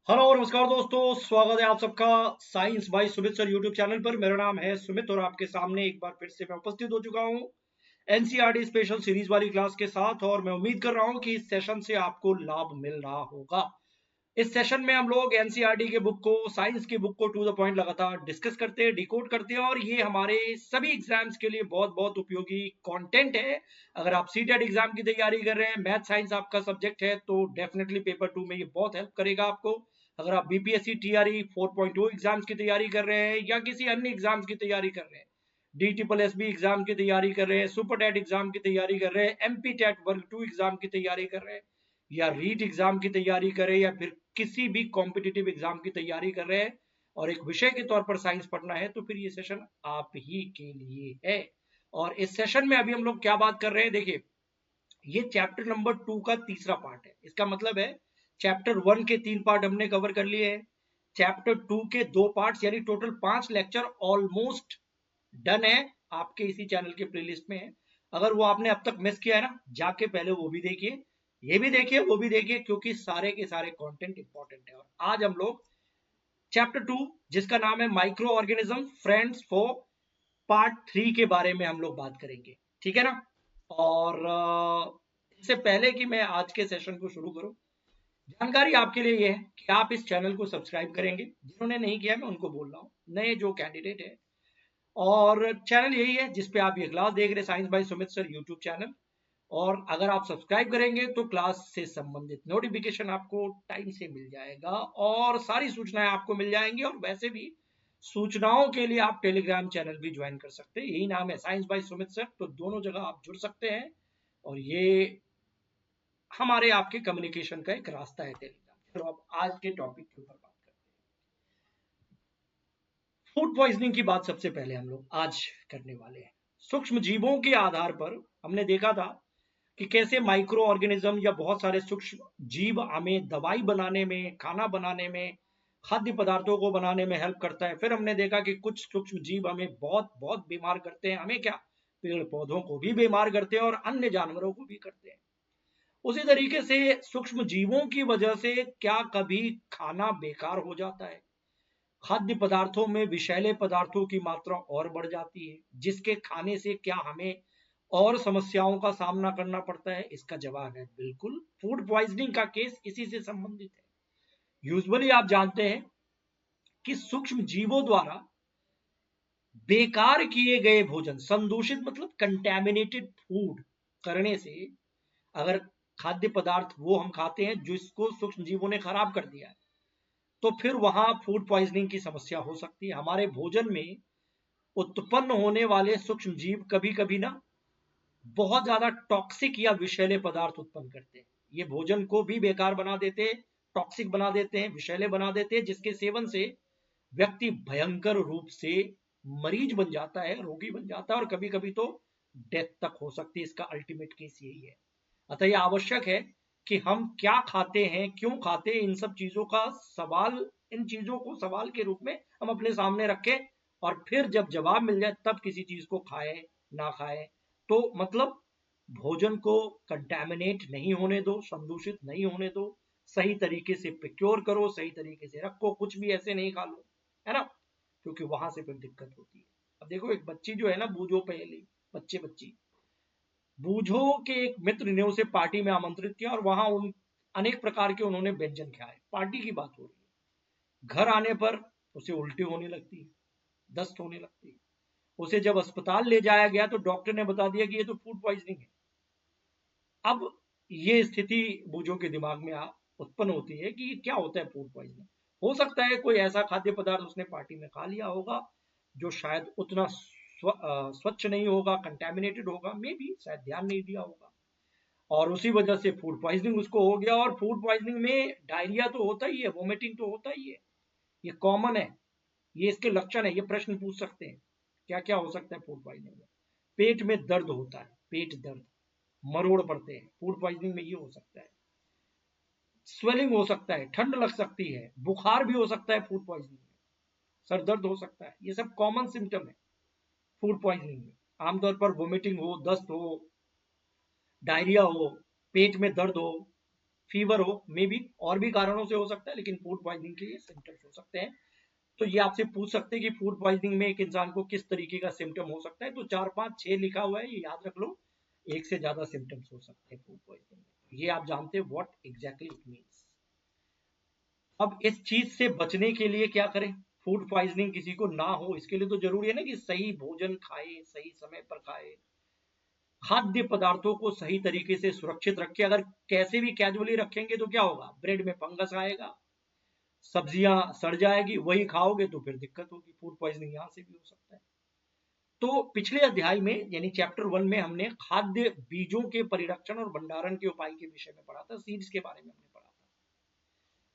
Hello और नमस्कार दोस्तों, स्वागत है आप सबका science by Sumit sir YouTube channel पर। मेरा नाम है सुमित और आपके सामने एक बार फिर से मैं उपस्थित हो चुका हूं एनसीईआरटी स्पेशल सीरीज वाली क्लास के साथ। और मैं उम्मीद कर रहा हूं कि इस सेशन से आपको लाभ मिल रहा होगा। इस सेशन में हम लोग एनसीईआरटी के बुक को, साइंस की बुक को टू द पॉइंट लगातार डिस्कस करते हैं, डिकोड करते हैं और ये हमारे सभी एग्जाम्स के लिए बहुत बहुत उपयोगी कंटेंट है। अगर आप सीटेट एग्जाम की तैयारी कर रहे हैं, मैथ साइंस आपका सब्जेक्ट है, तो डेफिनेटली पेपर 2 में ये बहुत हेल्प करेगा आपको। अगर आप बीपीएससी टीआरई 4.2 एग्जाम्स की तैयारी कर रहे हैं या किसी अन्य एग्जाम्स की तैयारी कर रहे हैं, D triple S B exam की तैयारी कर रहे हैं, सुपर टेट एग्जाम की तैयारी कर रहे हैं, एमपी टेट वर्ग 2 एग्जाम की तैयारी कर रहे हैं, या रीट एग्जाम की तैयारी कर रहे हैं, या फिर किसी भी कॉम्पिटिटिव एग्जाम की तैयारी कर रहे हैं और एक विषय के तौर पर साइंस पढ़ना है, तो फिर ये सेशन आप ही के लिए है। और इस सेशन में अभी हम लोग क्या बात कर रहे हैं, देखिए ये चैप्टर नंबर 2 का तीसरा पार्ट है। इसका मतलब है चैप्टर 1 के 3 पार्ट हमने कवर कर लिए हैं, चैप्टर 2 के 2 पार्ट्स यानी टोटल 5 लेक्चर ऑलमोस्ट डन है, आपके इसी चैनल के प्लेलिस्ट में है। अगर वो आपने अब तक मिस किया है ना, जाके पहले वो भी देखिए, ये भी देखिए, वो भी देखिए, क्योंकि सारे के सारे कंटेंट इंपॉर्टेंट है। और आज हम लोग चैप्टर 2 जिसका नाम है micro organism friends for part 3 के बारे में हम लोग बात करेंगे, ठीक है ना। और इससे पहले कि मैं आज के सेशन को शुरू करूं, जानकारी आपके लिए यह है कि आप इस चैनल को सब्सक्राइब करेंगे। जिन्होंने नहीं किया मैं उनको बोल रहा हूँ, नए जो कैंडिडेट है। और चैनल यही है जिसपे आप ये क्लास देख रहे हैं, science by Sumit sir YouTube channel. और अगर आप सब्सक्राइब करेंगे तो क्लास से संबंधित नोटिफिकेशन आपको टाइम से मिल जाएगा और सारी सूचनाएं आपको मिल जाएंगी। और वैसे भी सूचनाओं के लिए आप टेलीग्राम चैनल भी ज्वाइन कर सकते हैं, यही नाम है साइंस बाय सुमित सर, तो दोनों जगह आप जुड़ सकते हैं। और ये हमारे आपके कम्युनिकेशन का एक रास्ता है, टेलीग्राम। चलो अब आज के टॉपिक के ऊपर बात करते हैं। फूड पॉइजनिंग की बात सबसे पहले हम लोग आज करने वाले हैं। सूक्ष्म जीवों के आधार पर हमने देखा था कि कैसे माइक्रो ऑर्गेनिज्म या बहुत सारे सूक्ष्म जीव हमें दवाई बनाने में, खाना बनाने में, खाद्य पदार्थों को बनाने में हेल्प करता है। फिर हमने देखा कि कुछ सूक्ष्म जीव हमें बहुत बहुत बीमार करते हैं। हमें क्या, पेड़ पौधों को भी बीमार करते हैं और अन्य जानवरों को भी करते हैं। उसी तरीके से सूक्ष्म जीवों की वजह से क्या कभी खाना बेकार हो जाता है, खाद्य पदार्थों में विषैले पदार्थों की मात्रा और बढ़ जाती है, जिसके खाने से क्या हमें और समस्याओं का सामना करना पड़ता है? इसका जवाब है बिल्कुल, फूड पॉइजनिंग का केस इसी से संबंधित है। यूजुअली आप जानते हैं कि सूक्ष्म जीवों द्वारा बेकार किए गए भोजन, संदूषित मतलब कंटेमिनेटेड फूड करने से, अगर खाद्य पदार्थ वो हम खाते हैं जिसको सूक्ष्म जीवों ने खराब कर दिया है, तो फिर वहां फूड पॉइजनिंग की समस्या हो सकती है। हमारे भोजन में उत्पन्न होने वाले सूक्ष्म जीव कभी कभी ना बहुत ज्यादा टॉक्सिक या विषैले पदार्थ उत्पन्न करते हैं। ये भोजन को भी बेकार बना देते हैं, टॉक्सिक बना देते हैं, विषैले बना देते हैं, जिसके सेवन से व्यक्ति भयंकर रूप से मरीज बन जाता है, रोगी बन जाता है और कभी कभी तो डेथ तक हो सकती है। इसका अल्टीमेट केस यही है। अतः यह आवश्यक है कि हम क्या खाते हैं, क्यों खाते हैं, इन सब चीजों का सवाल, इन चीजों को सवाल के रूप में हम अपने सामने रखें और फिर जब जवाब मिल जाए तब किसी चीज को खाएं ना खाएं। तो मतलब भोजन को कंटेमिनेट नहीं होने दो, संदूषित नहीं होने दो, सही तरीके से प्रिक्योर करो, सही तरीके से रखो, कुछ भी ऐसे नहीं खा लो, है ना, क्योंकि वहां से फिर दिक्कत होती है। अब देखो एक बच्ची जो है ना, बूझो पहले, बच्चे बच्ची बूझो के एक मित्र ने उसे पार्टी में आमंत्रित किया और वहां उन अनेक प्रकार के उन्होंने व्यंजन खाए। पार्टी की बात हो रही है, घर आने पर उसे उल्टी होने लगती है, दस्त होने लगती है। उसे जब अस्पताल ले जाया गया तो डॉक्टर ने बता दिया कि ये तो फूड पॉइजनिंग है। अब ये स्थिति बूझो के दिमाग में उत्पन्न होती है कि क्या होता है फूड पॉइजनिंग। हो सकता है कोई ऐसा खाद्य पदार्थ उसने पार्टी में खा लिया होगा जो शायद उतना स्वच्छ नहीं होगा, कंटेमिनेटेड होगा, मे बी शायद ध्यान नहीं दिया होगा और उसी वजह से फूड पॉइजनिंग उसको हो गया। और फूड पॉइजनिंग में डायरिया तो होता ही है, वोमिटिंग तो होता ही है, ये कॉमन है, ये इसके लक्षण है। ये प्रश्न पूछ सकते हैं क्या क्या हो सकता है फूड पॉइजनिंग में। पेट में दर्द होता है, पेट दर्द, मरोड़ पड़ते हैं, फूड पॉइजनिंग में ये हो सकता है। स्वेलिंग हो सकता है, ठंड लग सकती है, बुखार भी हो सकता है फूड पॉइजनिंग में, सर दर्द हो सकता है। ये सब कॉमन सिम्टम है फूड पॉइजनिंग में। आमतौर पर वोमिटिंग हो, दस्त हो, डायरिया हो, पेट में दर्द हो, फीवर हो, मे बी और भी कारणों से हो सकता है, लेकिन फूड पॉइजनिंग के ये सिम्टम्स हो सकते हैं। तो ये आपसे पूछ सकते हैं कि फूड पॉइजनिंग में एक इंसान को किस तरीके का सिम्टम हो सकता है, तो 4 5 6 लिखा हुआ है, ये याद रख लो। एक से ज्यादा सिम्टम्स हो सकते हैं फूड पॉइजनिंग में, ये आप जानते हैं व्हाट एग्जैक्टली इट मीन्स। अब इस चीज से बचने के लिए क्या करें, फूड पॉइजनिंग किसी को ना हो, इसके लिए तो जरूरी है ना कि सही भोजन खाए, सही समय पर खाए, खाद्य पदार्थों को सही तरीके से सुरक्षित रखें। अगर कैसे भी कैजुअली रखेंगे तो क्या होगा, ब्रेड में फंगस आएगा, सब्जियां सड़ जाएगी, वही खाओगे तो फिर दिक्कत होगी, फूड पॉइजनिंग यहां से भी हो सकता है। तो पिछले अध्याय में यानी चैप्टर 1 में हमने खाद्य बीजों के परिरक्षण और भंडारण के उपाय के विषय में पढ़ा था, सीड्स के बारे में हमने पढ़ा था।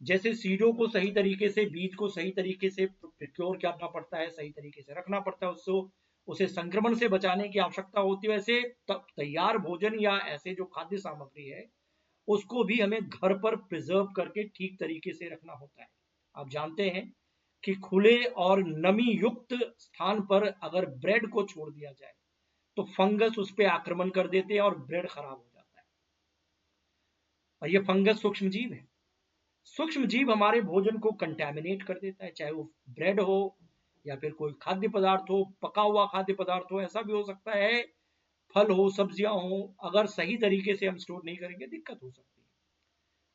जैसे सीडों को सही तरीके से, बीज को सही तरीके से प्रिक्योर करना पड़ता है, सही तरीके से रखना पड़ता है, उसको उसे संक्रमण से बचाने की आवश्यकता होती है, वैसे तैयार भोजन या ऐसे जो खाद्य सामग्री है उसको भी हमें घर पर प्रिजर्व करके ठीक तरीके से रखना होता है। आप जानते हैं कि खुले और नमी युक्त स्थान पर अगर ब्रेड को छोड़ दिया जाए तो फंगस उस पर आक्रमण कर देते हैं और ब्रेड खराब हो जाता है। और ये फंगस सूक्ष्म जीव है, सूक्ष्म जीव हमारे भोजन को कंटेमिनेट कर देता है, चाहे वो ब्रेड हो या फिर कोई खाद्य पदार्थ हो, पका हुआ खाद्य पदार्थ हो, ऐसा भी हो सकता है, फल हो, सब्जियां हो, अगर सही तरीके से हम स्टोर नहीं करेंगे दिक्कत हो सकती है।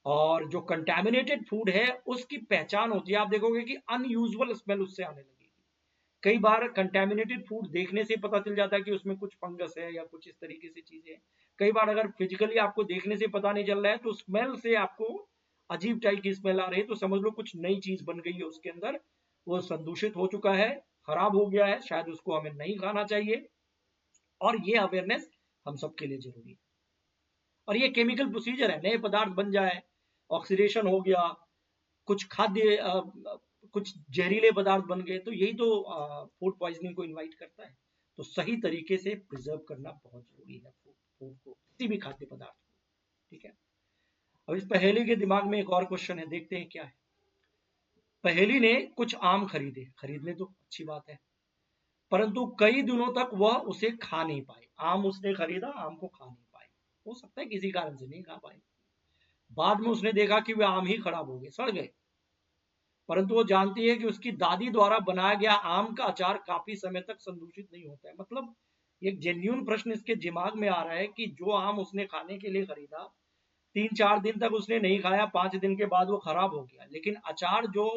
और जो कंटेमिनेटेड फूड है उसकी पहचान होती है, आप देखोगे कि अनयूजुअल स्मेल उससे आने लगेगी। कई बार कंटेमिनेटेड फूड देखने से पता चल जाता है कि उसमें कुछ फंगस है या कुछ इस तरीके से चीजें हैं। कई बार अगर फिजिकली आपको देखने से पता नहीं चल रहा है तो स्मेल से आपको अजीब टाइप की स्मेल आ रही है, तो समझ लो कुछ नई चीज बन गई है उसके अंदर, वो संदूषित हो चुका है, खराब हो गया है, शायद उसको हमें नहीं खाना चाहिए। और ये अवेयरनेस हम सबके लिए जरूरी है। और ये केमिकल प्रोसीजर है, नए पदार्थ बन जाए, ऑक्सीडेशन हो गया, कुछ खाद्य कुछ जहरीले पदार्थ बन गए, तो यही तो फूड पॉइजनिंग को इनवाइट करता है। तो सही तरीके से प्रिजर्व करना बहुत जरूरी है फूड को, किसी भी खाद्य पदार्थ को। ठीक है, अब इस पहेली के दिमाग में एक और क्वेश्चन है, देखते हैं क्या है। पहेली ने कुछ आम खरीदे, खरीदने तो अच्छी बात है, परंतु कई दिनों तक वह उसे खा नहीं पाए। आम उसने खरीदा, आम को खा नहीं पाए, हो सकता है किसी कारण से नहीं खा पाए। बाद में उसने देखा कि वे आम ही खराब हो गए, सड़ गए, परंतु वो जानती है कि उसकी दादी द्वारा बनाया गया आम का अचार काफी समय तक संदूषित नहीं होता है। मतलब एक जेन्युइन प्रश्न इसके दिमाग में आ रहा है कि जो आम उसने खाने के लिए खरीदा, 3 4 दिन तक उसने नहीं खाया, 5 दिन के बाद वो खराब हो गया, लेकिन अचार जो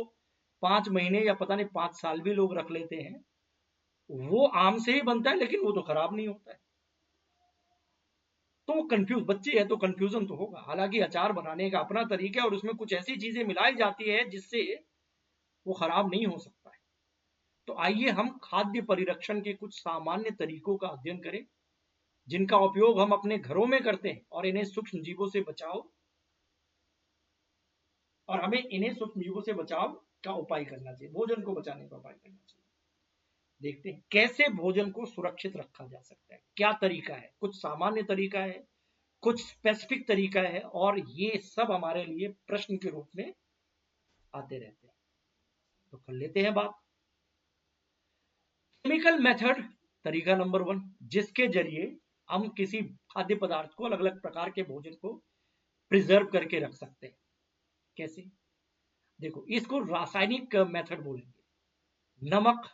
5 महीने या पता नहीं 5 साल भी लोग रख लेते हैं, वो आम से ही बनता है, लेकिन वो तो खराब नहीं होता है। तो वो कंफ्यूज बच्चे है तो कंफ्यूजन तो होगा, हालांकि अचार बनाने का अपना तरीका है और उसमें कुछ ऐसी चीजें मिलाई जाती है जिससे वो खराब नहीं हो सकता है। तो आइए हम खाद्य परिरक्षण के कुछ सामान्य तरीकों का अध्ययन करें, जिनका उपयोग हम अपने घरों में करते हैं, और इन्हें सूक्ष्म जीवों से बचाओ, और हमें इन्हें सूक्ष्म जीवों से बचाव का उपाय करना चाहिए, भोजन को बचाने का उपाय करना चाहिए। देखते हैं कैसे भोजन को सुरक्षित रखा जा सकता है, क्या तरीका है। कुछ सामान्य तरीका है, कुछ स्पेसिफिक तरीका है, और ये सब हमारे लिए प्रश्न के रूप में आते रहते हैं। तो कर लेते हैं बात। केमिकल मेथड, तरीका नंबर 1, जिसके जरिए हम किसी खाद्य पदार्थ को, अलग अलग प्रकार के भोजन को प्रिजर्व करके रख सकते हैं। कैसे, देखो इसको रासायनिक मेथड बोलेंगे। नमक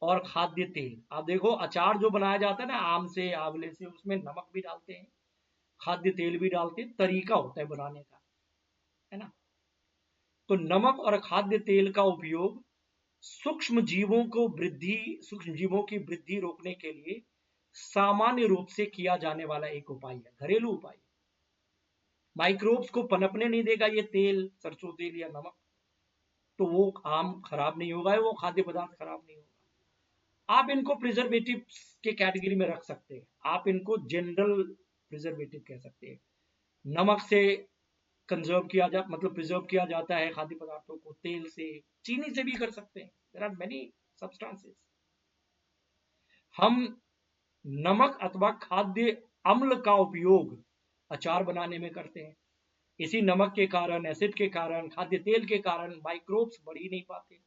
और खाद्य तेल, आप देखो अचार जो बनाया जाता है ना आम से, आंवले से, उसमें नमक भी डालते हैं, खाद्य तेल भी डालते हैं, तरीका होता है बनाने का, है ना। तो नमक और खाद्य तेल का उपयोग सूक्ष्म जीवों की वृद्धि रोकने के लिए सामान्य रूप से किया जाने वाला एक उपाय है, घरेलू उपाय। माइक्रोब्स को पनपने नहीं देगा ये तेल, सरसों तेल या नमक, तो वो आम खराब नहीं होगा, वो खाद्य पदार्थ खराब नहीं होगा। आप इनको प्रिजर्वेटिव के कैटेगरी में रख सकते हैं, आप इनको जनरल प्रिजर्वेटिव कह सकते हैं। नमक से कंजर्व किया जा मतलब प्रिजर्व किया जाता है खाद्य पदार्थों को, तेल से, चीनी से भी कर सकते हैं, देयर आर मेनी सब्सटेंसेस। हम नमक अथवा खाद्य अम्ल का उपयोग अचार बनाने में करते हैं। इसी नमक के कारण, एसिड के कारण, खाद्य तेल के कारण माइक्रोब्स बढ़ ही नहीं पाते।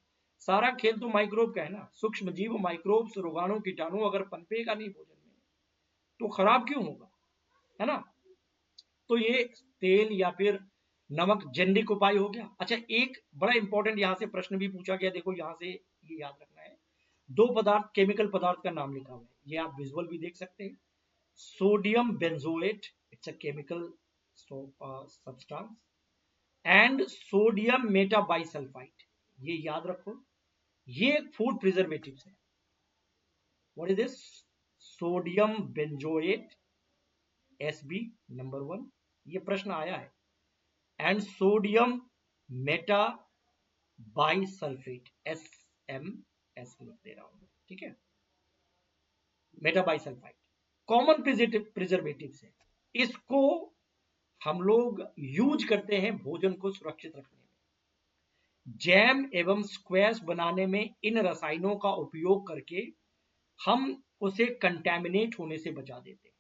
सारा खेल तो माइक्रोब का है ना, सूक्ष्म जीव, माइक्रोब्स, रोगाणु, कीटाणु अगर पनपेगा नहीं भोजन में तो खराब क्यों होगा, है ना। तो ये तेल या फिर नमक जेनेरिक उपाय हो गया। अच्छा, एक बड़ा इंपॉर्टेंट यहाँ से प्रश्न भी पूछा गया, देखो यहाँ से ये याद रखना है। दो पदार्थ, केमिकल पदार्थ का नाम लिखा हुआ है, ये आप विजुअल भी देख सकते हैं। Sodium benzoate, it's a chemical substance, and sodium metabisulphide, ये याद रखो, ये फूड प्रिजर्वेटिव है। What is this? Sodium benzoate, SB number 1, ये प्रश्न आया है, and sodium metabisulphate, SMS लिख दे रहा हूं, ठीक है, मेटाबाइसल्फाइड, कॉमन प्रिजर्वेटिव है। इसको हम लोग यूज करते हैं भोजन को सुरक्षित रखने में, जैम एवं स्क्वैश बनाने में इन रसायनों का उपयोग करके हम उसे कंटेमिनेट होने से बचा देते हैं।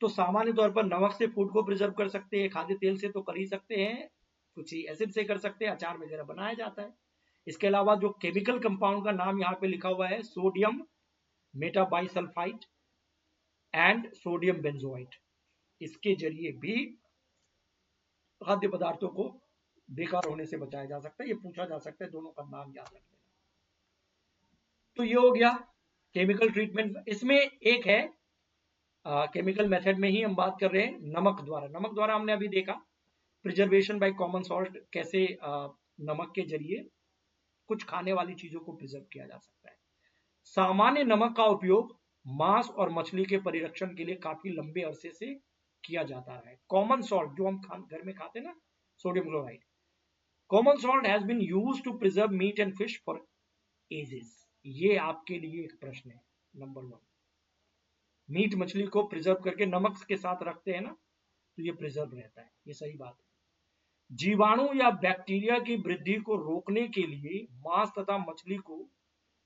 तो सामान्य तौर पर नमक से फूड को प्रिजर्व कर सकते हैं, खाद्य तेल से तो कर ही सकते हैं, कुछ एसिड से कर सकते हैं, अचार वगैरह बनाया जाता है। इसके अलावा जो केमिकल कंपाउंड का नाम यहाँ पे लिखा हुआ है, sodium metabisulphide and sodium benzoate, इसके जरिए भी खाद्य पदार्थों को बेकार होने से बचाया जा सकता है। ये पूछा जा सकता है, दोनों का नाम याद रख लेना। तो ये हो गया केमिकल ट्रीटमेंट। इसमें एक है केमिकल मेथड में ही हम बात कर रहे हैं नमक द्वारा। नमक द्वारा हमने अभी देखा प्रिजर्वेशन बाय कॉमन सॉल्ट, कैसे नमक के जरिए कुछ खाने वाली चीजों को प्रिजर्व किया जा सकता है। सामान्य नमक का उपयोग मांस और मछली के परिरक्षण के लिए काफी लंबे अरसे से किया जाता है। कॉमन सॉल्ट जो हम घर में खाते हैं ना, sodium chloride, common salt has been used to preserve meat and fish for ages. ये आपके लिए एक प्रश्न है नंबर 1। मीट मछली को प्रिजर्व करके नमक के साथ रखते हैं ना, तो ये प्रिजर्व रहता है, ये सही बात है। जीवाणु या बैक्टीरिया की वृद्धि को रोकने के लिए मांस तथा मछली को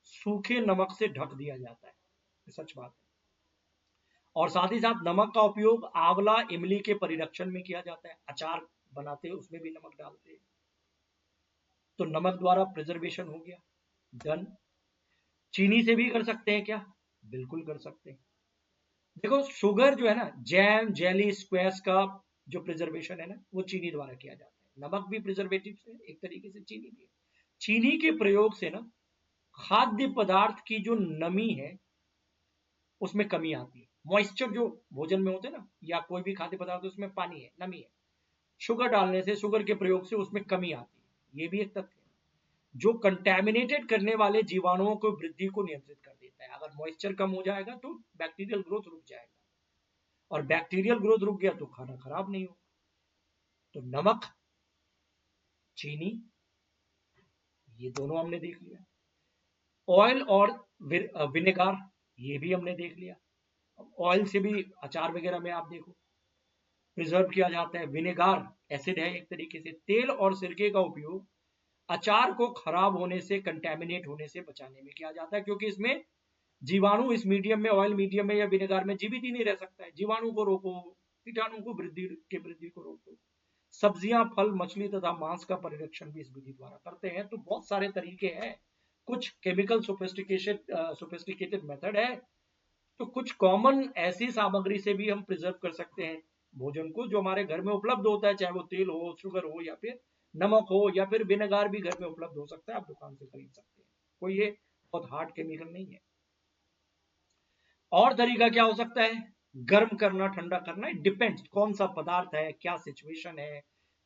सूखे नमक से ढक दिया जाता है, ये सच बात है। और साथ ही साथ नमक का उपयोग आंवला इमली के परिरक्षण में किया जाता है, अचार बनाते हैं उसमें भी नमक डालते हैं। तो नमक द्वारा प्रिजर्वेशन हो गया, डन। चीनी से भी कर सकते हैं क्या? बिल्कुल कर सकते हैं। देखो शुगर जो है ना, जैम जेली स्क्वैश का जो प्रिजर्वेशन है ना, वो चीनी द्वारा किया जाता है। नमक भी प्रिजर्वेटिव है एक तरीके से, चीनी भी है। चीनी के प्रयोग से ना खाद्य पदार्थ की जो नमी है उसमें कमी आती है। मॉइस्चर जो भोजन में होते हैं ना, या कोई भी खाद्य पदार्थ उसमें पानी है, नमी है, शुगर डालने से, शुगर के प्रयोग से उसमें कमी आती है। ये भी एक तथ्य है जो कंटेमिनेटेड करने वाले जीवाणुओं को वृद्धि को नियंत्रित कर देता है। अगर मॉइस्चर कम हो जाएगा तो बैक्टीरियल ग्रोथ रुक जाएगा, और बैक्टीरियल ग्रोथ रुक गया तो खाना खराब नहीं होगा। तो नमक, चीनी, ये दोनों हमने देख लिया। ऑयल और विनेगार, ये भी हमने देख लिया। ऑयल से भी अचार वगैरह में आप देखो प्रिजर्व किया जाता है। विनेगार एसिड है एक तरीके से। तेल और सिरके का उपयोग अचार को खराब होने से, कंटेमिनेट होने से बचाने में किया जाता है, क्योंकि इसमें जीवाणु इस मीडियम में, ऑयल मीडियम में या विनेगार में जीवित ही नहीं रह सकता है। जीवाणु को रोको, कीटाणु को वृद्धि को रोको। सब्जियां, फल, मछली तथा मांस का परिरक्षण भी इस विधि द्वारा करते हैं। तो बहुत सारे तरीके हैं, कुछ केमिकल सोफिस्टिकेटेड मेथड है, तो कुछ कॉमन ऐसी सामग्री से भी हम प्रिजर्व कर सकते हैं भोजन को, जो हमारे घर में उपलब्ध होता है, चाहे वो तेल हो, शुगर हो, या फिर नमक हो, या फिर विनेगार भी घर में उपलब्ध हो सकता है, आप दुकान से खरीद सकते हैं। कोई ये बहुत हार्ड केमिकल नहीं है। और तरीका क्या हो सकता है? गर्म करना, ठंडा करना, डिपेंड्स कौन सा पदार्थ है, क्या सिचुएशन है,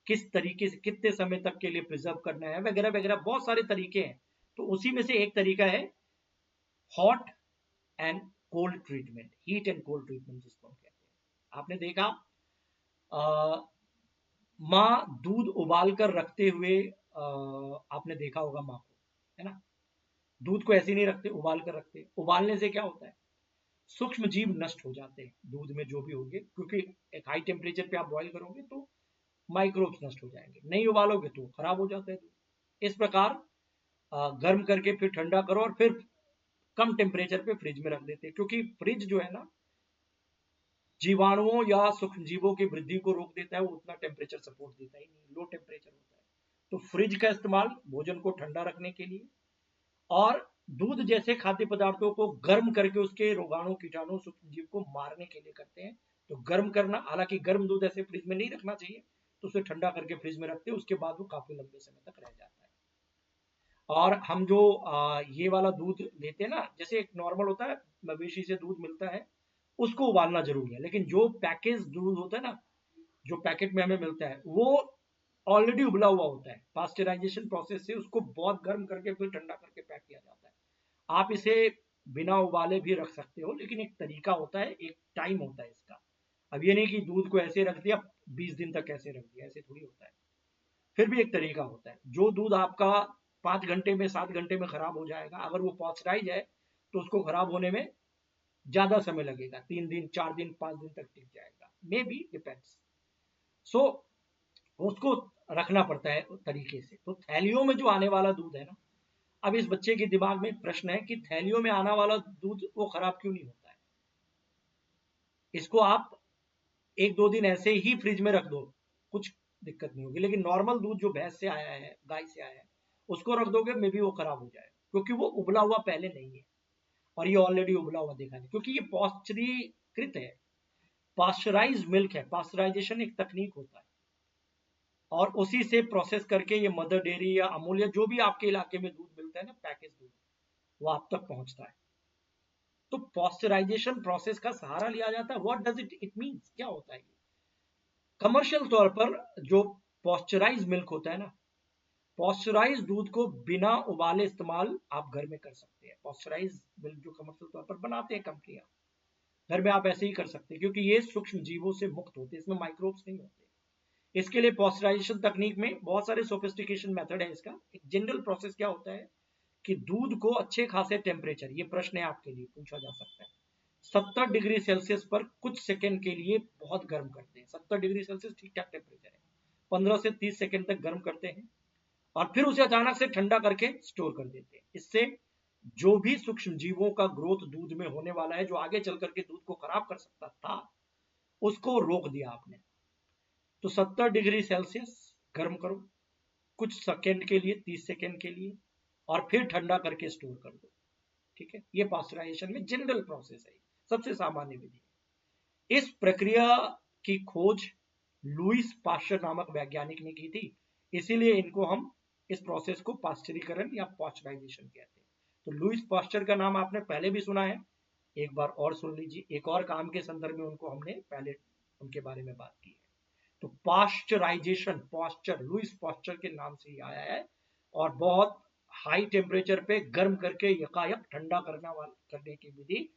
किस तरीके से कितने समय तक के लिए प्रिजर्व करना है, वगैरह वगैरह, बहुत सारे तरीके हैं। तो उसी में से एक तरीका है hot and cold treatment, heat and cold treatment जिसको हम कहते हैं। आपने देखा माँ दूध उबाल कर रखते हुए, आपने देखा होगा माँ को, है ना, दूध को ऐसे नहीं रखते, उबाल कर रखते। उबालने से क्या होता है? सूक्ष्म जीव नष्ट हो जाते हैं दूध में जो भी होंगे, क्योंकि एक हाई टेम्परेचर पे आप बॉईल करोगे तो माइक्रोब्स नष्ट हो जाएंगे, नहीं उबालोगे तो खराब हो जाता है दूध। इस प्रकार गर्म करके फिर ठंडा करो, और फिर कम टेम्परेचर पे फ्रिज में रख देते हैं, क्योंकि फ्रिज जो है ना जीवाणुओं या सूक्ष्म जीवों की वृद्धि को रोक देता है, वो उतना टेम्परेचर सपोर्ट देता ही नहीं, लो टेम्परेचर होता है। तो फ्रिज का इस्तेमाल भोजन को ठंडा रखने के लिए, और दूध जैसे खाद्य पदार्थों को गर्म करके उसके रोगाणु, कीटाणु, सूक्ष्म जीव को मारने के लिए करते हैं। तो गर्म करना, हालांकि गर्म दूध ऐसे फ्रिज में नहीं रखना चाहिए, तो उसे ठंडा करके फ्रिज में रखते हैं, उसके बाद वो काफी लंबे समय तक रह जाता है। और हम जो ये वाला दूध लेते हैं ना, जैसे एक नॉर्मल होता है मवेशी से दूध मिलता है, उसको उबालना जरूरी है, लेकिन जो पैकेज दूध होता है ना, जो पैकेट में हमें मिलता है, वो ऑलरेडी उबला हुआ होता है। पास्चराइजेशन प्रोसेस से उसको बहुत गर्म करके फिर ठंडा करके पैक किया जाता है। आप इसे बिना उबाले भी रख सकते हो, लेकिन एक तरीका होता है, एक टाइम होता है इसका। अब ये नहीं कि दूध को ऐसे रख दिया 20 दिन तक ऐसे रख दिया, ऐसे थोड़ी होता है। फिर भी एक तरीका होता है। जो दूध आपका 5 घंटे में 7 घंटे में खराब हो जाएगा, अगर वो पॉस्चराइज है तो उसको खराब होने में ज्यादा समय लगेगा, 3 दिन 4 दिन 5 दिन तक टिक जाएगा, मे बी डिपेंड्स। सो उसको रखना पड़ता है तरीके से। तो थैलियों में जो आने वाला दूध है ना, अब इस बच्चे के दिमाग में प्रश्न है कि थैलियों में आने वाला दूध वो खराब क्यों नहीं होता है। इसको आप 1-2 दिन ऐसे ही फ्रिज में रख दो, कुछ दिक्कत नहीं होगी, लेकिन नॉर्मल दूध जो भैंस से आया है, गाय से आया है, उसको रख दोगे मे बी वो खराब हो जाए, क्योंकि वो उबला हुआ पहले नहीं है, और ये ऑलरेडी उबला हुआ देखा नहीं, क्योंकि ये पॉस्चरीकृत है, पास्चराइज मिल्क है। पास्चराइजेशन एक तकनीक होता है, और उसी से प्रोसेस करके ये मदर डेयरी या अमूल या जो भी आपके इलाके में दूध मिलता है ना, पैकेज दूध, वो आप तक पहुंचता है। तो पॉस्चराइजेशन प्रोसेस का सहारा लिया जाता है। व्हाट डज इट मीन्स, क्या होता है ये? कमर्शियल तौर पर जो पॉस्चराइज मिल्क होता है ना, पॉस्चराइज दूध को बिना उबाले इस्तेमाल आप घर में कर सकते हैं। पॉस्चराइज मिल्क जो कमर्शियल तौर पर बनाते हैं कंपनियां, घर में आप ऐसे ही कर सकते हैं, क्योंकि ये सूक्ष्म जीवों से मुक्त होते हैं, इसमें माइक्रोब्स नहीं होते। इसके लिए पॉस्चराइजेशन तकनीक में बहुत सारे सोफिस्टिकेशन मेथड है। इसका एक जनरल प्रोसेस क्या होता है कि दूध को अच्छे खासे टेम्परेचर, ये प्रश्न है आपके लिए, पूछा जा सकता है, 70 डिग्री सेल्सियस पर कुछ सेकंड के लिए बहुत गर्म करते हैं। 70 डिग्री सेल्सियस ठीक ठाक टेम्परेचर है, 15 से 30 सेकंड तक गर्म करते हैं, और फिर उसे अचानक से ठंडा करके स्टोर कर देते हैं। इससे जो भी सूक्ष्म जीवों का ग्रोथ दूध में होने वाला है, जो आगे चल करके दूध को खराब कर सकता था, उसको रोक दिया आपने। तो 70 डिग्री सेल्सियस गर्म करो कुछ सेकंड के लिए, 30 सेकंड के लिए, और फिर ठंडा करके स्टोर कर दो। ठीक है, ये पास्चराइजेशन में जनरल प्रोसेस है, सबसे सामान्य विधि है। इस प्रक्रिया की खोज लुईस पास्चर नामक वैज्ञानिक ने की थी, इसीलिए इनको हम इस प्रोसेस को पास्चरीकरण या पास्चराइजेशन कहते हैं। तो लुईस पास्चर का नाम आपने पहले भी सुना है, एक बार और सुन लीजिए। एक और काम के संदर्भ में उनको हमने पहले उनके बारे में बात की है। तो पास्चराइजेशन, पास्चर लुईस पास्चर के नाम से ही आया है, और बहुत हाई टेम्परेचर पे गर्म करके यकायक ठंडा करने की विधि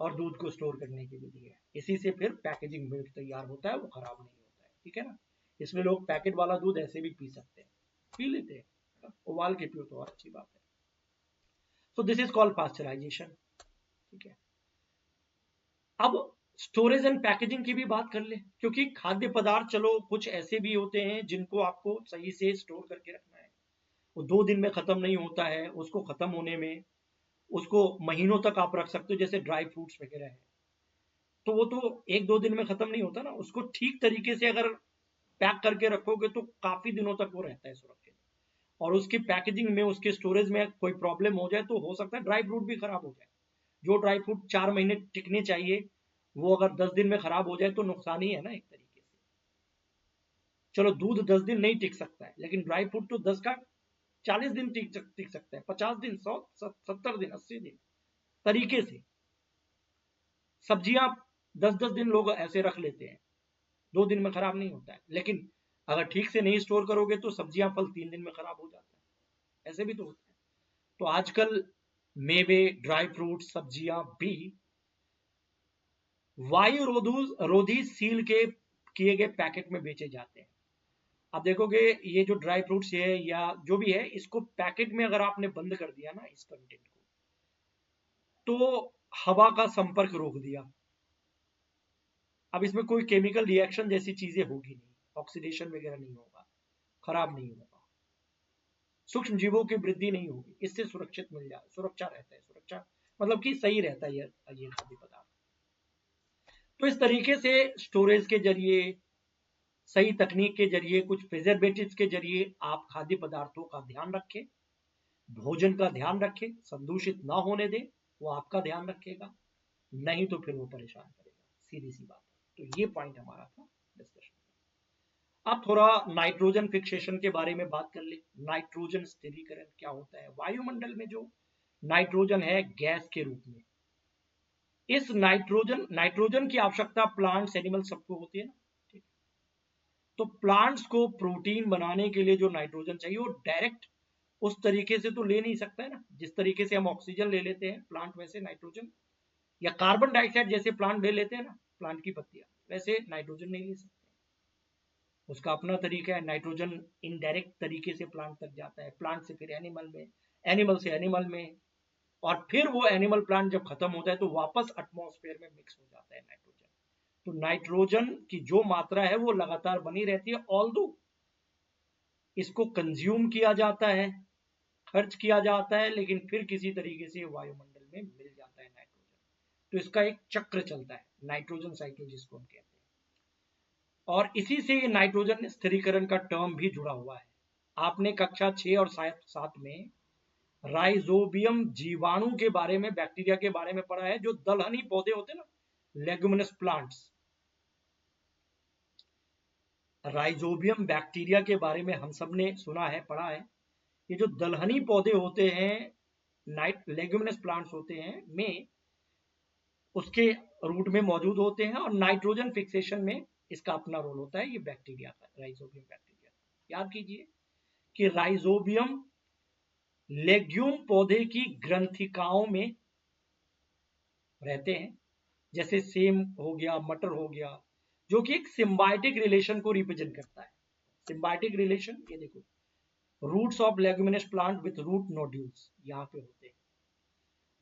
और दूध को स्टोर करने की विधि है। इसी से फिर पैकेजिंग मिल्क तैयार होता है, वो खराब नहीं होता है। ठीक है ना, इसमें लोग पैकेट वाला दूध ऐसे भी पी सकते हैं, पी लेते हैं, उबाल के पियो तो और अच्छी बात है। So this is called pasteurisation. ठीक है, अब स्टोरेज एंड पैकेजिंग की भी बात कर ले, क्योंकि खाद्य पदार्थ चलो कुछ ऐसे भी होते हैं जिनको आपको सही से स्टोर करके रखना है, वो 2 दिन में खत्म नहीं होता है, उसको खत्म होने में उसको महीनों तक आप रख सकते हो, जैसे ड्राई फ्रूट्स वगैरह है, तो वो तो 1-2 दिन में खत्म नहीं होता ना। उसको ठीक तरीके से अगर पैक करके रखोगे तो काफी दिनों तक वो रहता है सुरक्षित। और उसकी पैकेजिंग में, उसके स्टोरेज में कोई प्रॉब्लम हो जाए तो हो सकता है ड्राई फ्रूट भी खराब हो जाए। जो ड्राई फ्रूट 4 महीने टिकने चाहिए, वो अगर 10 दिन में खराब हो जाए तो नुकसान ही है ना एक तरीके से। चलो दूध 10 दिन नहीं टिक सकता है, लेकिन ड्राई फ्रूट तो 10 का 40 दिन टिक सकता है, 50 दिन, 100, 70 दिन, 80 दिन तरीके से। सब्जियां 10-10 दिन लोग ऐसे रख लेते हैं, 2 दिन में खराब नहीं होता है, लेकिन अगर ठीक से नहीं स्टोर करोगे तो सब्जियां फल 3 दिन में खराब हो जाता है, ऐसे भी तो होता है। तो आजकल मेवे, ड्राई फ्रूट, सब्जियां भी वायु रोधी सील के किए गए पैकेट में बेचे जाते हैं। आप देखोगे ये जो ड्राई फ्रूट्स है या जो भी है, इसको पैकेट में अगर आपने बंद कर दिया ना इस कंटेंट को, तो हवा का संपर्क रोक दिया। अब इसमें कोई केमिकल रिएक्शन जैसी चीजें होगी नहीं, ऑक्सीडेशन वगैरह नहीं होगा, खराब नहीं होगा, सूक्ष्म जीवों की वृद्धि नहीं होगी, इससे सुरक्षित मिल जाए, सुरक्षा रहता है, सुरक्षा मतलब कि सही रहता है ये खाद्य पदार्थ। तो इस तरीके से स्टोरेज के जरिए, सही तकनीक के जरिए, कुछ प्रिजर्वेटिव्स के जरिए आप खाद्य पदार्थों का ध्यान रखें, भोजन का ध्यान रखें, संदूषित ना होने दें, वो आपका ध्यान रखेगा, नहीं तो फिर वो परेशान करेगा। सीधी सी बात है। तो ये पॉइंट हमारा था डिस्कशन। अब थोड़ा नाइट्रोजन फिक्सेशन के बारे में बात कर ले। नाइट्रोजन स्थिरीकरण क्या होता है? वायुमंडल में जो नाइट्रोजन है गैस के रूप में, इस नाइट्रोजन की आवश्यकता प्लांट्स एनिमल सबको होती है ना, ठीक। तो प्लांट्स को प्रोटीन बनाने के लिए जो नाइट्रोजन चाहिए वो डायरेक्ट उस तरीके से तो ले नहीं सकता है ना, जिस तरीके से हम ऑक्सीजन ले लेते हैं प्लांट, वैसे नाइट्रोजन या कार्बन डाइऑक्साइड जैसे प्लांट ले लेते हैं ना, प्लांट की पत्तियां, वैसे नाइट्रोजन नहीं ले सकते। उसका अपना तरीका है। नाइट्रोजन इनडायरेक्ट तरीके से प्लांट तक जाता है, प्लांट से फिर एनिमल में, एनिमल से एनिमल में, और फिर वो एनिमल प्लांट जब खत्म होता है तो वापस एटमॉस्फेयर में मिक्स हो जाता है नाइट्रोजन। तो नाइट्रोजन की जो मात्रा है वो लगातार बनी रहती है, ऑल्दो इसको कंज्यूम किया जाता है, खर्च किया जाता है, लेकिन फिर किसी तरीके से वायुमंडल में मिल जाता है नाइट्रोजन। तो इसका एक चक्र चलता है, नाइट्रोजन साइकिल जिसको हम कहते हैं। और इसी से ये नाइट्रोजन स्थिरीकरण का टर्म भी जुड़ा हुआ है। आपने कक्षा 6 और 7 में राइजोबियम जीवाणु के बारे में, बैक्टीरिया के बारे में पढ़ा है, जो दलहनी पौधे होते हैं ना, लेगुमिनस प्लांट्स। राइजोबियम बैक्टीरिया के बारे में हम सब ने सुना है, पढ़ा है। ये जो दलहनी पौधे होते हैं, लेगुमिनस प्लांट्स होते हैं, में उसके रूट में मौजूद होते हैं, और नाइट्रोजन फिक्सेशन में इसका अपना रोल होता है। ये बैक्टीरिया का, राइजोबियम बैक्टीरिया। याद कीजिए कि राइजोबियम लेग्यूम पौधे की ग्रंथिकाओं में रहते हैं, जैसे सेम हो गया, मटर हो गया, जो कि एक सिम्बायोटिक रिलेशन को रिप्रेजेंट करता है। सिम्बायोटिक रिलेशन, ये देखो, roots of leguminous plant with root nodules यहाँ पे होते हैं,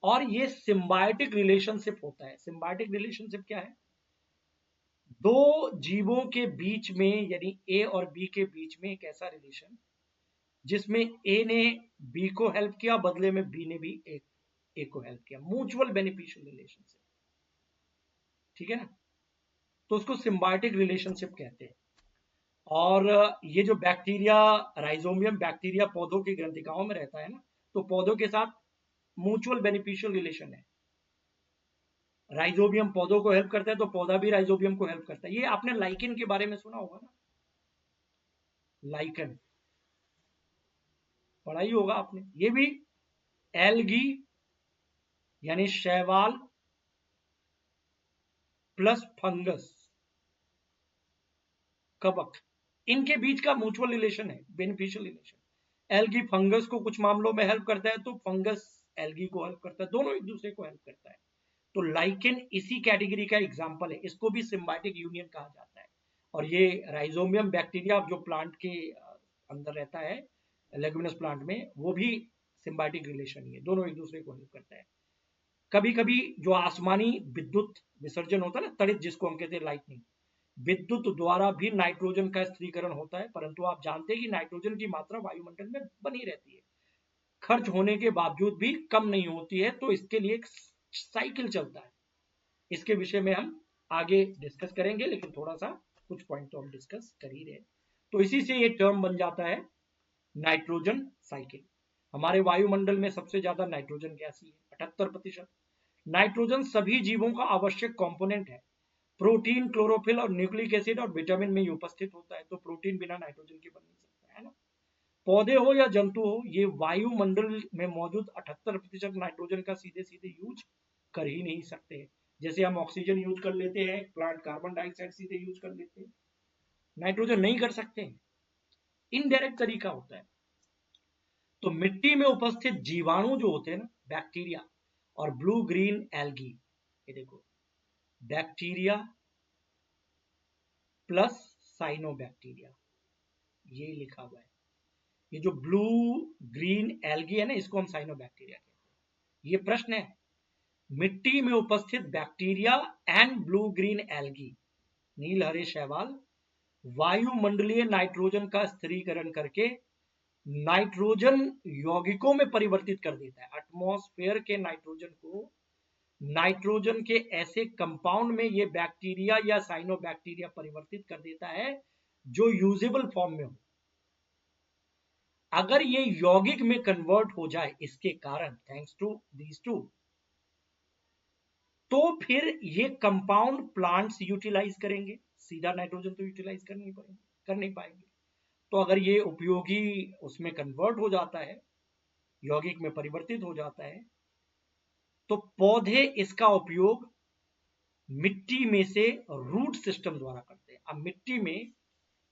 और ये सिम्बायोटिक रिलेशनशिप होता है। सिम्बायोटिक रिलेशनशिप क्या है? दो जीवों के बीच में, यानी ए और बी के बीच में एक ऐसा रिलेशन जिसमें ए ने बी को हेल्प किया, बदले में बी ने भी ए को हेल्प किया, म्यूचुअल बेनिफिशियल रिलेशनशिप, ठीक है ना। तो उसको सिम्बायोटिक रिलेशनशिप कहते हैं। और ये जो बैक्टीरिया, राइजोबियम बैक्टीरिया पौधों की ग्रंथिकाओं में रहता है ना, तो पौधों के साथ म्यूचुअल बेनिफिशियल रिलेशन है। राइजोबियम पौधों को हेल्प करता है, तो पौधा भी राइजोबियम को हेल्प करता है। ये आपने लाइकेन के बारे में सुना होगा ना, लाइकन पढ़ाई होगा आपने। ये भी एल्गी यानी शैवाल प्लस फंगस, कवक, इनके बीच का म्यूचुअल रिलेशन है, बेनिफिशियल रिलेशन। एल्गी फंगस को कुछ मामलों में हेल्प करता है, तो फंगस एल्गी को हेल्प करता है, दोनों एक दूसरे को हेल्प करता है। तो लाइकेन इसी कैटेगरी का एग्जाम्पल है, इसको भी सिम्बायोटिक यूनियन कहा जाता है। और ये राइजोबियम बैक्टीरिया जो प्लांट के अंदर रहता है, लेगुमिनस प्लांट में, वो भी सिम्बायोटिक रिलेशन ही है, दोनों एक दूसरे को हेल्प करता है। कभी कभी जो आसमानी विद्युत विसर्जन होता है ना, तड़ित जिसको हम कहते हैं, लाइटनिंग, विद्युत द्वारा भी नाइट्रोजन का स्थिरीकरण होता है। परंतु आप जानते हैं कि नाइट्रोजन की मात्रा वायुमंडल में बनी रहती है, खर्च होने के बावजूद भी कम नहीं होती है। तो इसके लिए एक साइकिल चलता है। इसके विषय में हम आगे डिस्कस करेंगे, लेकिन थोड़ा सा कुछ पॉइंट तो हम डिस्कस कर ही रहे। तो इसी से ये टर्म बन जाता है नाइट्रोजन साइकिल। हमारे वायुमंडल में सबसे ज्यादा नाइट्रोजन गैस ही है, 78%। नाइट्रोजन सभी जीवों का आवश्यक कंपोनेंट है। प्रोटीन, क्लोरोफिल और न्यूक्लिक एसिड और विटामिन में उपस्थित होता है। तो प्रोटीन बिना नाइट्रोजन के बन नहीं सकता है ना। पौधे हो या जंतु हो, ये वायुमंडल में मौजूद 78% नाइट्रोजन का सीधे सीधे यूज कर ही नहीं सकते। जैसे हम ऑक्सीजन यूज कर लेते हैं, प्लांट कार्बन डाइऑक्साइड सीधे यूज कर लेते हैं, नाइट्रोजन नहीं कर सकते, इनडायरेक्ट तरीका होता है। तो मिट्टी में उपस्थित जीवाणु जो होते हैं ना, बैक्टीरिया और ब्लू ग्रीन एल्गी, ये देखो, बैक्टीरिया प्लस साइनोबैक्टीरिया, ये लिखा हुआ है। ये जो ब्लू ग्रीन एल्गी है ना, इसको हम साइनोबैक्टीरिया कहते हैं। ये प्रश्न है, मिट्टी में उपस्थित bacteria and blue green algae, नील हरे शैवाल, वायुमंडलीय नाइट्रोजन का स्थिरीकरण करके नाइट्रोजन यौगिकों में परिवर्तित कर देता है। एटमॉस्फेयर के नाइट्रोजन को नाइट्रोजन के ऐसे कंपाउंड में ये बैक्टीरिया या साइनोबैक्टीरिया परिवर्तित कर देता है जो यूजेबल फॉर्म में हो। अगर ये यौगिक में कन्वर्ट हो जाए इसके कारण, थैंक्स टू दीज टू, तो फिर ये कंपाउंड प्लांट्स यूटिलाइज करेंगे, सीधा नाइट्रोजन तो यूटिलाइज कर नहीं पाएंगे। तो अगर ये उपयोगी उसमें कन्वर्ट हो जाता है, यौगिक में परिवर्तित हो जाता है, तो पौधे इसका उपयोग मिट्टी में से रूट सिस्टम द्वारा करते हैं। अब मिट्टी में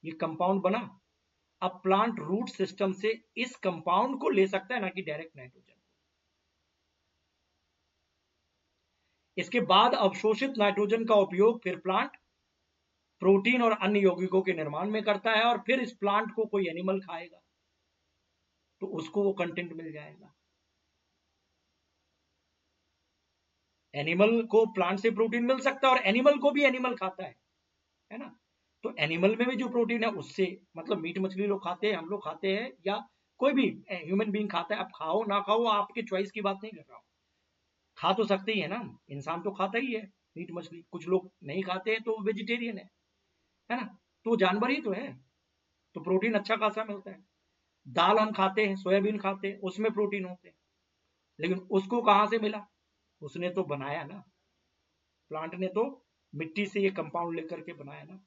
ये कंपाउंड बना, अब प्लांट रूट सिस्टम से इस कंपाउंड को ले सकता है, ना कि डायरेक्ट नाइट्रोजन। इसके बाद अवशोषित नाइट्रोजन का उपयोग फिर प्लांट प्रोटीन और अन्य यौगिकों के निर्माण में करता है, और फिर इस प्लांट को कोई एनिमल खाएगा तो उसको वो कंटेंट मिल जाएगा। एनिमल को प्लांट से प्रोटीन मिल सकता है, और एनिमल को भी एनिमल खाता है ना। तो एनिमल में भी जो प्रोटीन है उससे, मतलब मीट मछली लोग खाते हैं, हम लोग खाते हैं, या कोई भी ह्यूमन बीइंग खाता है। अब खाओ ना खाओ आपके चॉइस की बात नहीं कर रहा हूं, खा तो सकते ही है ना, इंसान तो खाता ही है मीट मछली। कुछ लोग नहीं खाते हैं तो वेजिटेरियन है ना, तो जानवर ही तो है, तो प्रोटीन अच्छा खासा मिलता है। दाल हम खाते हैं, सोयाबीन खाते हैं, उसमें प्रोटीन होते हैं, लेकिन उसको कहां से मिला? उसने तो बनाया ना, प्लांट ने तो मिट्टी से ये कंपाउंड लेकर के बनाया ना।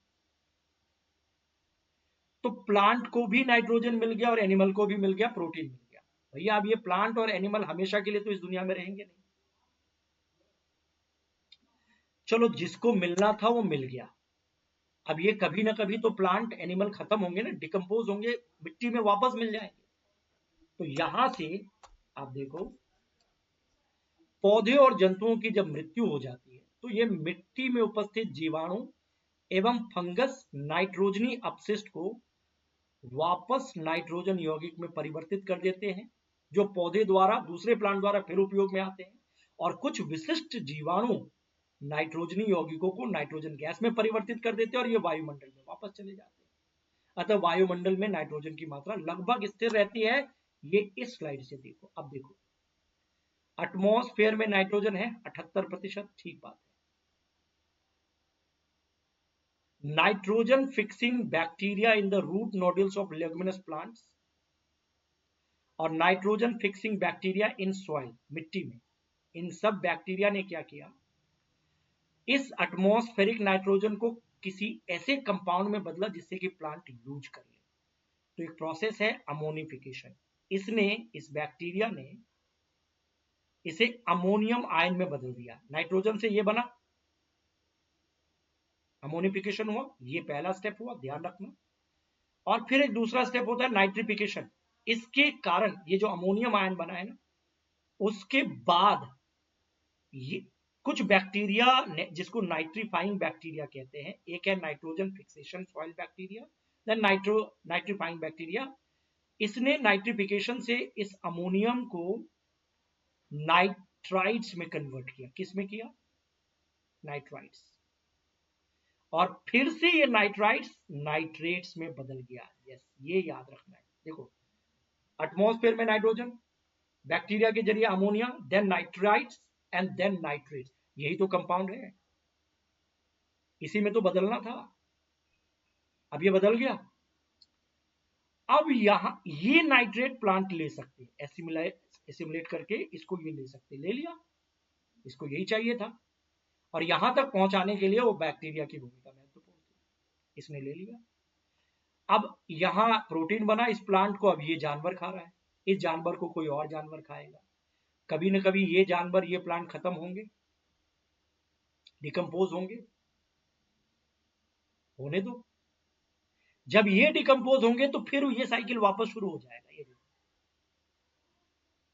तो प्लांट को भी नाइट्रोजन मिल गया और एनिमल को भी मिल गया, प्रोटीन मिल गया। भैया अब ये प्लांट और एनिमल हमेशा के लिए तो इस दुनिया में रहेंगे नहीं। चलो जिसको मिलना था वो मिल गया, अब ये कभी ना कभी तो प्लांट एनिमल खत्म होंगे ना, डिकम्पोज होंगे, मिट्टी में वापस मिल जाएंगे। तो यहां से आप देखो, पौधे और जंतुओं की जब मृत्यु हो जाती है तो ये मिट्टी में उपस्थित जीवाणु एवं फंगस नाइट्रोजनी अपशिष्ट को वापस नाइट्रोजन यौगिक में परिवर्तित कर देते हैं, जो पौधे द्वारा, दूसरे प्लांट द्वारा फिर उपयोग में आते हैं। और कुछ विशिष्ट जीवाणु नाइट्रोजनी यौगिकों को नाइट्रोजन गैस में परिवर्तित कर देते हैं, और ये वायुमंडल में वापस चले जाते हैं। अतः वायुमंडल में नाइट्रोजन की मात्रा लगभग स्थिर रहती है। ये इस स्लाइड से देखो। अब देखो, एटमॉस्फेयर में नाइट्रोजन है 78%, ठीक बात है। Nitrogen fixing bacteria in the root nodules of leguminous plants, और nitrogen fixing bacteria in soil, मिट्टी में, इन सब बैक्टीरिया ने क्या किया, इस एटमॉस्फेरिक नाइट्रोजन को किसी ऐसे कंपाउंड में बदला जिससे कि प्लांट यूज कर ले। तो एक प्रोसेस है अमोनिफिकेशन। इसने, इस बैक्टीरिया ने इसे अमोनियम आयन में बदल दिया। नाइट्रोजन से ये बना, अमोनिफिकेशन हुआ, ये पहला स्टेप हुआ, ध्यान रखना। और फिर एक दूसरा स्टेप होता है नाइट्रिफिकेशन। इसके कारण ये जो अमोनियम आयन बना है ना, उसके बाद ये कुछ बैक्टीरिया जिसको नाइट्रीफाइंग बैक्टीरिया कहते हैं, एक है nitrogen fixation soil bacteria, then nitrifying bacteria. इसने नाइट्रिफिकेशन से इस अमोनियम को नाइट्राइट्स में कन्वर्ट किया। किस में किया? नाइट्राइट्स। और फिर से ये नाइट्राइट्स नाइट्रेट्स में बदल गया। यस, ये याद रखना है। देखो, एटमॉस्फेयर में नाइट्रोजन, बैक्टीरिया के जरिए ammonia, then nitrites and then nitrates. यही तो कंपाउंड है, इसी में तो बदलना था। अब ये बदल गया। अब यहां ये नाइट्रेट प्लांट ले सकते हैं, एसिमुलेट करके इसको ये ले सकते, ले लिया, इसको यही चाहिए था। और यहां तक पहुंचाने के लिए वो बैक्टीरिया की भूमिका महत्वपूर्ण थी, इसने ले लिया। अब यहां प्रोटीन बना इस प्लांट को, अब ये जानवर खा रहा है, इस जानवर को कोई और जानवर खाएगा, कभी न कभी ये जानवर, ये प्लांट खत्म होंगे, डिकम्पोज होंगे, होने दो। जब ये डिकम्पोज होंगे तो फिर ये साइकिल वापस शुरू हो जाएगा।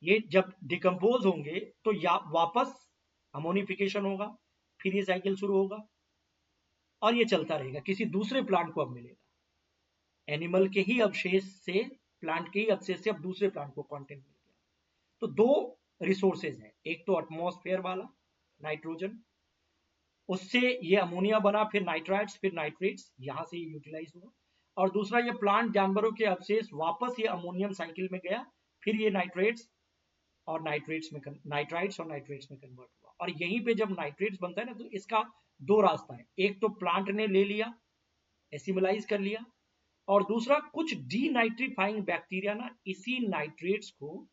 ये जब डिकम्पोज होंगे तो या वापस अमोनिफिकेशन होगा, फिर ये साइकिल शुरू होगा, और ये चलता रहेगा। किसी दूसरे प्लांट को अब मिलेगा, एनिमल के ही अवशेष से, प्लांट के ही अवशेष से अब दूसरे प्लांट को कंटेंट मिल गया। तो दो रिसोर्सेज हैं, एक तो एटमॉस्फेयर वाला नाइट्रोजन, उससे ये अमोनिया बना, फिर नाइट्राइट्स, फिर नाइट्रेट्स, यहां से ये यूटिलाइज हुआ। और दूसरा ये प्लांट जानवरों के अवशेष, वापस ये अमोनियम साइकिल में गया, फिर ये नाइट्रेट्स और नाइट्रेट्स में कन्वर्ट हुआ। और यहीं पे जब नाइट्रेट्स बनता है ना, तो इसका दो रास्ता है, एक तो प्लांट ने ले लिया, एसिमुलाइज कर लिया, और दूसरा कुछ डीनाइट्रीफाइंग बैक्टीरिया ना इसी नाइट्रेट्स को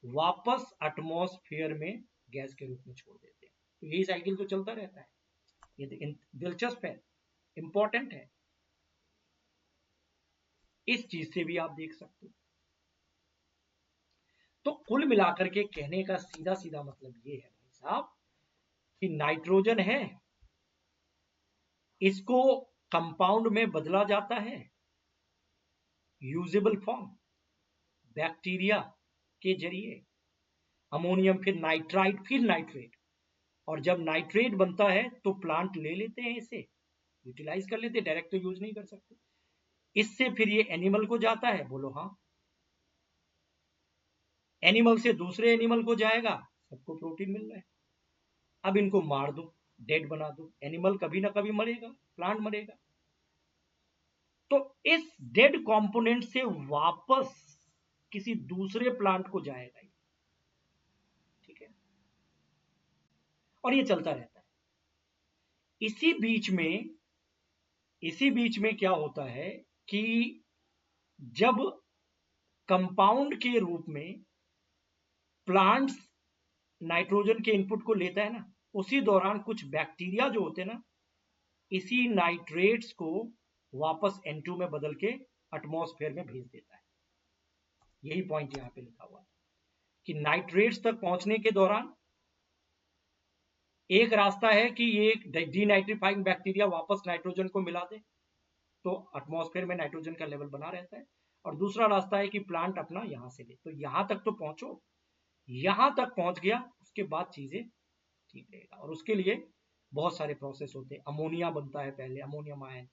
वापस एटमॉस्फेयर में गैस के रूप में छोड़ देते हैं। तो यही साइकिल तो चलता रहता है। ये दिलचस्प है, इंपॉर्टेंट है, इस चीज से भी आप देख सकते हो। तो कुल मिलाकर के कहने का सीधा सीधा मतलब ये है भाई साहब कि नाइट्रोजन है, इसको कंपाउंड में बदला जाता है यूजेबल फॉर्म बैक्टीरिया के जरिए, अमोनियम फिर नाइट्राइट फिर नाइट्रेट, और जब नाइट्रेट बनता है तो प्लांट ले लेते हैं, इसे यूटिलाइज कर लेते हैं, डायरेक्ट तो यूज नहीं कर सकते। इससे फिर ये एनिमल को जाता है, बोलो हाँ, एनिमल से दूसरे एनिमल को जाएगा, सबको प्रोटीन मिल रहा है। अब इनको मार दो, डेड बना दो, एनिमल कभी ना कभी मरेगा, प्लांट मरेगा। तो इस डेड कंपोनेंट से वापस किसी दूसरे प्लांट को जाएगा, ठीक है, और ये चलता रहता है। इसी बीच में क्या होता है कि जब कंपाउंड के रूप में प्लांट्स नाइट्रोजन के इनपुट को लेता है ना, उसी दौरान कुछ बैक्टीरिया जो होते हैं ना, इसी नाइट्रेट्स को वापस N2 में बदल के एटमॉस्फेयर में भेज देता है। यही पॉइंट यहां पे लिखा हुआ है कि नाइट्रेट्स तक पहुंचने के दौरान एक रास्ता है कि ये डीनाइट्रीफाइंग बैक्टीरिया वापस नाइट्रोजन को मिला दे, तो एटमॉस्फेयर में नाइट्रोजन का लेवल बना रहता है, और दूसरा रास्ता है कि प्लांट अपना यहां से ले। तो यहां तक तो पहुंचो, यहां तक पहुंच गया, उसके बाद चीजें ठीक रहेगा। और उसके लिए बहुत सारे प्रोसेस होते हैं, अमोनिया बनता है पहले, अमोनियम आयन,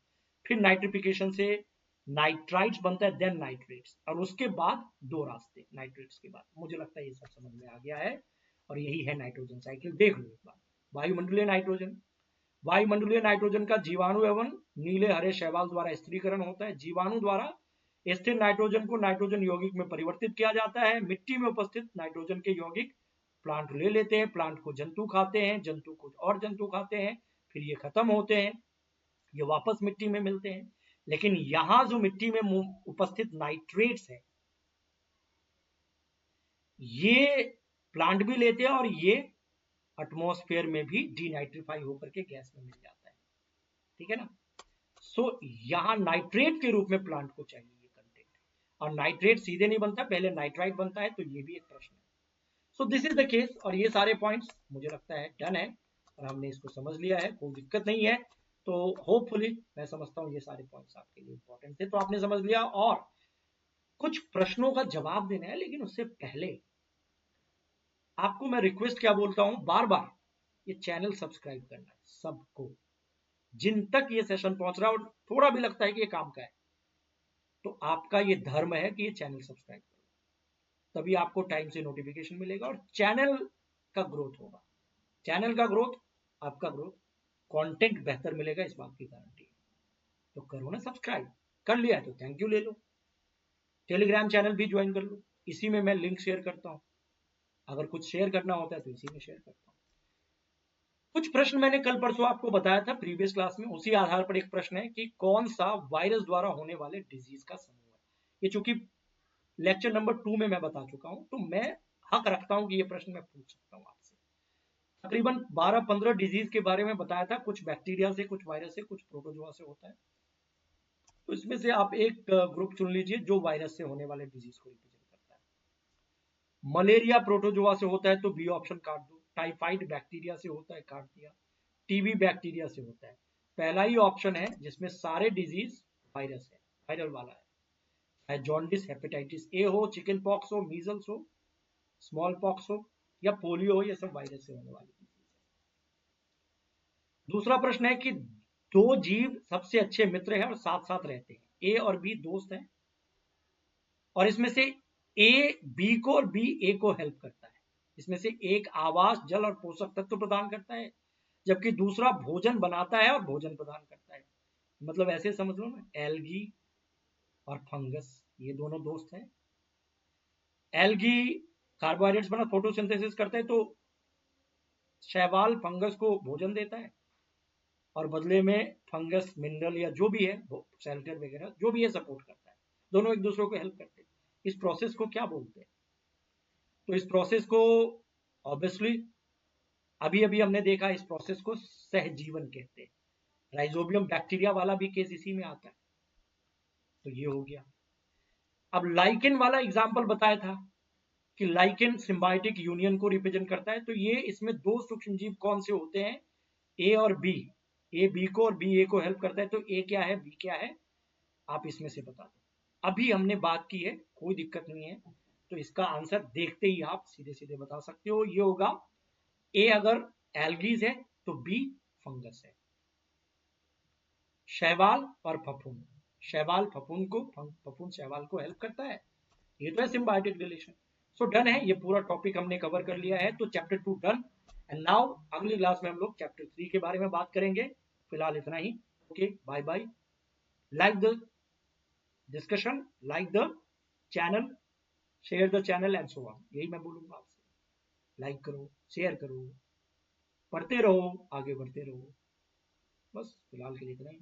फिर नाइट्रिफिकेशन से नाइट्राइट्स बनता है, देन नाइट्रेट्स, और उसके बाद दो रास्ते नाइट्रेट्स के बाद। मुझे लगता है ये सब समझ में आ गया है, और यही है नाइट्रोजन साइकिल। देख लो एक बार, वायुमंडलीय नाइट्रोजन, वायुमंडलीय नाइट्रोजन का जीवाणु एवं नीले हरे शैवाल द्वारा स्थिरीकरण होता है। जीवाणु द्वारा स्थिर नाइट्रोजन को नाइट्रोजन यौगिक में परिवर्तित किया जाता है। मिट्टी में उपस्थित नाइट्रोजन के यौगिक प्लांट ले लेते हैं, प्लांट को जंतु खाते हैं, जंतु कुछ और जंतु खाते हैं, फिर ये खत्म होते हैं, ये वापस मिट्टी में मिलते हैं। लेकिन यहां जो मिट्टी में उपस्थित नाइट्रेट्स है, ये प्लांट भी लेते हैं, और ये एटमॉस्फेयर में भी डीनाइट्रीफाई होकर के गैस में मिल जाता है, ठीक है ना। सो यहां नाइट्रेट के रूप में प्लांट को चाहिए ये कंटेंट, और नाइट्रेट सीधे नहीं बनता, पहले नाइट्राइट बनता है, तो ये भी एक प्रश्न है। So this is the case, और ये सारे पॉइंट्स मुझे लगता है डन है, और हमने इसको समझ लिया है, कोई दिक्कत नहीं है। तो होपफुली मैं समझता हूँ ये सारे पॉइंट्स आपके लिए इंपॉर्टेंट थे, तो आपने समझ लिया। और कुछ प्रश्नों का जवाब देना है, लेकिन उससे पहले आपको मैं रिक्वेस्ट क्या बोलता हूं, बार बार ये चैनल सब्सक्राइब करना है सबको, जिन तक ये सेशन पहुंच रहा है और थोड़ा भी लगता है कि ये काम का है, तो आपका ये धर्म है कि ये चैनल सब्सक्राइब करो, तभी आपको टाइम से नोटिफिकेशन मिलेगा और चैनल का ग्रोथ होगा। चैनल का ग्रोथ, आपका ग्रोथ, कंटेंट बेहतर मिलेगा, इस बात की गारंटी है। तो करो ना सब्सक्राइब, कर लिया है तो थैंक यू ले लो, टेलीग्राम चैनल भी ज्वाइन कर लो, इसी में मैं लिंक शेयर करता हूं, अगर कुछ शेयर करना होता है तो इसी में शेयर करता हूं। कुछ प्रश्न मैंने कल परसों आपको बताया था प्रीवियस क्लास में, उसी आधार पर एक प्रश्न है कि कौन सा वायरस द्वारा होने वाले डिजीज का समूह है। ये चूंकि लेक्चर नंबर 2 में मैं बता चुका हूं, तो मैं हक रखता हूं कि ये प्रश्न मैं पूछ सकता हूं आपसे। तकरीबन 12-15 डिजीज के बारे में बताया था, कुछ बैक्टीरिया से, कुछ वायरस से, कुछ प्रोटोजोआ से होता है। तो इसमें से आप एक ग्रुप चुन लीजिए जो वायरस से होने वाले डिजीज को रिप्रेजेंट करता है। मलेरिया प्रोटोजोआ से होता है तो बी ऑप्शन काट दो, टाइफाइड बैक्टीरिया से होता है, काट दिया, टीबी बैक्टीरिया से होता है, पहला ही ऑप्शन है जिसमें सारे डिजीज वायरस है, वायरल वाला है, चाहे जॉन्डिस, हेपेटाइटिस ए हो, चिकन पॉक्स हो, मीजल्स हो, स्मॉल पॉक्स हो, या पोलियो हो, ये सब वायरस से होने वाली डिजीज है। दूसरा प्रश्न है कि दो जीव सबसे अच्छे मित्र हैं और साथ साथ रहते हैं, ए और बी दोस्त हैं, और इसमें से ए बी को और बी ए को हेल्प करता है। इसमें से एक आवास, जल और पोषक तत्व प्रदान करता है, जबकि दूसरा भोजन बनाता है और भोजन प्रदान करता है। मतलब ऐसे समझ लो ना, एल्गी और फंगस ये दोनों दोस्त हैं। एल्गी कार्बोहाइड्रेट्स बना फोटोसिंथेसिस करते हैं, तो शैवाल फंगस को भोजन देता है, और बदले में फंगस मिनरल या जो भी है, शेल्टर वगैरह जो भी है, सपोर्ट करता है। दोनों एक दूसरे को हेल्प करते हैं। इस प्रोसेस को क्या बोलते हैं? तो इस प्रोसेस को ऑब्वियसली अभी अभी हमने देखा इस प्रोसेस को सहजीवन कहते हैं। राइजोबियम बैक्टीरिया वाला भी केस इसी में आता है। तो ये हो गया। अब लाइकेन वाला एग्जाम्पल बताया था कि लाइकेन सिम्बायोटिक यूनियन को रिप्रेजेंट करता है। तो ये इसमें दो सूक्ष्मजीव कौन से होते हैं, ए और बी। ए बी को और बी ए को हेल्प करता है। तो ए क्या है, बी क्या है, आप इसमें से बता दो। अभी हमने बात की है, कोई दिक्कत नहीं है। तो इसका आंसर देखते ही आप सीधे सीधे बता सकते हो। ये होगा ए अगर एल्गीज है तो बी फंगस है। शैवाल और फफूंद, शैवाल फफूंद को, फफूंद शैवाल को हेल्प करता है। ये तो है सिम्बायोटिक रिलेशन। सो डन है, ये पूरा टॉपिक हमने कवर कर लिया है। तो चैप्टर 2 डन। एंड नाउ अगली क्लास में हम लोग चैप्टर 3 के बारे में बात करेंगे। फिलहाल इतना ही। Okay, bye bye. Like the discussion, like the channel, share the channel and so on. यही मैं बोलूंगा आपसे। लाइक करो, शेयर करो, पढ़ते रहो, आगे बढ़ते रहो। बस फिलहाल के लिए इतना ही।